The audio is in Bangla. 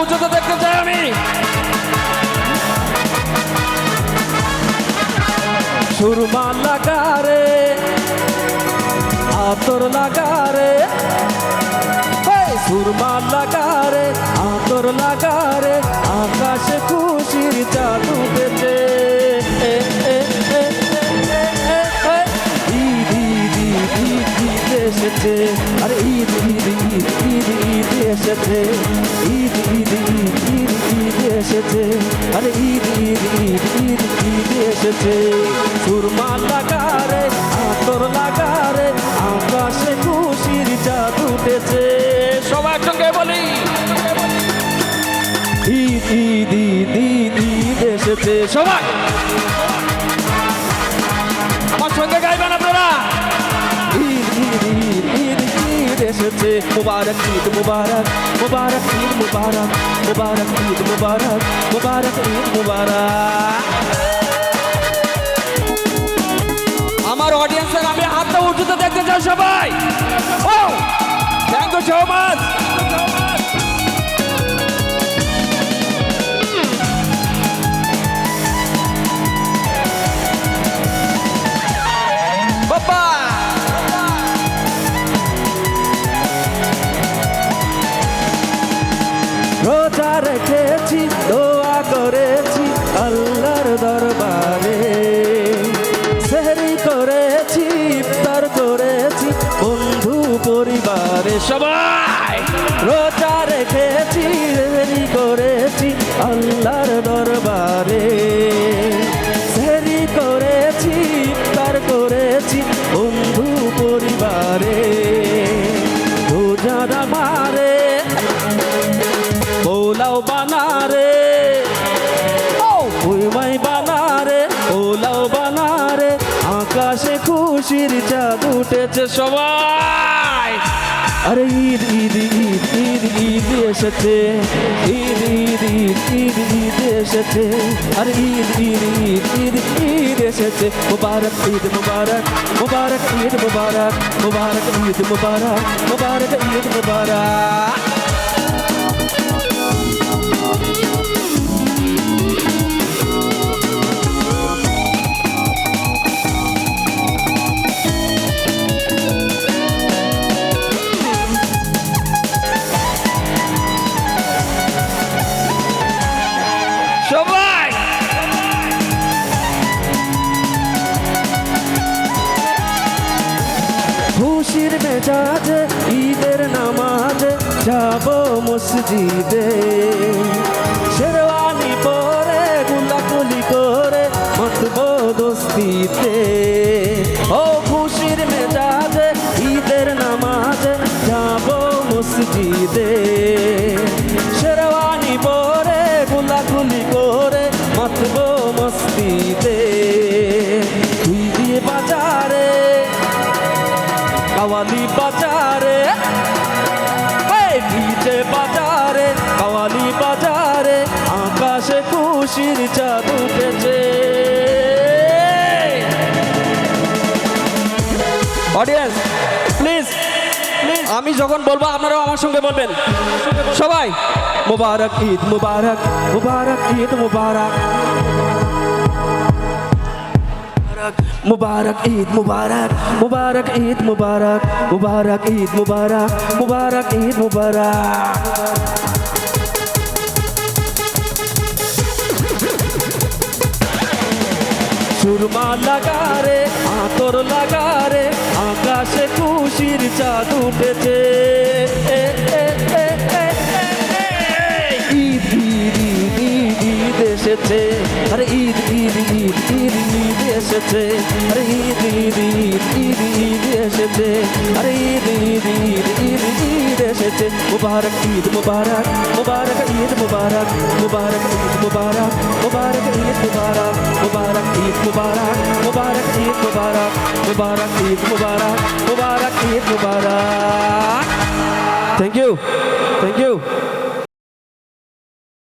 উঁচুতে দেখতে চাই আমি। সুরমা লাগা রে, আতর লাগা রে, সুরমা লাগা রে, আতর লাগা রে, আকাশে খুশির চাঁদ উঠেছে। ঈদ ঈদ ঈদ ঈদ ঈদ এসেছে, আরে ঈদ ঈদ ঈদ ঈদ ঈদ এসেছে, ঈদ ঈদ ঈদ ঈদ ঈদ এসেছে, আরে ঈদ ঈদ ঈদ ঈদ ঈদ এসেছে। সুরমা লাগা রে, আতর লাগা রে, আকাশে খুশির চাঁদ উঠেছে। সবাই একসঙ্গে বলি ঈদ ঈদ ঈদ ঈদ ঈদ এসেছে। সবাই আমার সঙ্গে গাইবেন আপনারা। ঈদ ঈদ ঈদ ঈদ ঈদ এসেছে। মুবারক ঈদ মুবারক, মুবারক ঈদ মুবারক, মুবারক ঈদ মুবারক, মুবারক ঈদ মুবারক। আমার অডিয়েন্সের আমি হাতটা উঁচুতে দেখতে চাই সবাই। ও থ্যাংক ইউ সো মাচ। বাবা রোজা রেখেছি, দোয়া করেছি আল্লাহর দরবারে, সেহরি করেছি, ইফতার করেছি বন্ধু পরিবারে। সবাই রোজা রেখেছি, সেহরি করেছি আল্লাহর দরবারে, সেহরি করেছি, ইফতার করেছি বন্ধু পরিবারে। রোজার মারে পোলাও বানারে, ওই বানারে, পোলাও বানারে, আকাশে খুশির চাঁদ উঠেছে। সবাই আরে ঈদ ঈদ ঈদ ঈদ ঈদ এসেছে, ঈদ ঈদ ঈদ ঈদ ঈদ এসেছে, আরে ঈদ ঈদ ঈদ ঈদ ঈদ এসেছে। মুবারক ঈদ মুবারক, মুবারক ঈদ মুবারক, মুবারক ঈদ মুবারক, মুবারক ঈদ মুবারক। সবাই খুশির মেজাজে ঈদের নামাজে যাব মসজিদে, শেরওয়ানি পরে গুলাগুলি করে মাতব দোস্তিতে। ও খুশির মেজাজে ঈদের নামাজে যাব মসজিদে, শেরওয়ানি পরে গুলাগুলি করে মাতব মস্তিতে। তুই দিয়ে বাজারে, কাওয়ালি বাজারে, ডিজে বাজারে, কাওয়ালি বাজারে, আকাশে খুশির চাঁদ উঠেছে। অডিয়েন্স প্লিজ প্লিজ, আমি যখন বলবো আপনারাও আমার সঙ্গে বলবেন। সবাই মুবারক ঈদ মুবারক, মুবারক ঈদ মুবারক, মুবারক ঈদ মুবারক, মুবারক ঈদ মুবারক, মুবারক ঈদ মুবারক, মুবারক ঈদ মুবারক। সুরমা লাগা রে, আতর লাগা রে, আকাশে খুশির চাঁদ উঠেছে। ঈদ ঈদ ঈদ ঈদ ঈদ এসেছে, আরে ঈদ ঈদ ঈদ ঈদ ঈদ এসেছে, আরে ঈদ ঈদ ঈদ ঈদ ঈদ এসেছে, আরে ঈদ ঈদ ঈদ ঈদ ঈদ এসেছে। মুবারক ঈদ মুবারক, মুবারক ঈদ মুবারক, মুবারক ঈদ মুবারক, মুবারক ঈদ মুবারক, মুবারক ঈদ মুবারক, মুবারক ঈদ মুবারক, মুবারক ঈদ মুবারক, মুবারক ঈদ মুবারক। Thank you, thank you.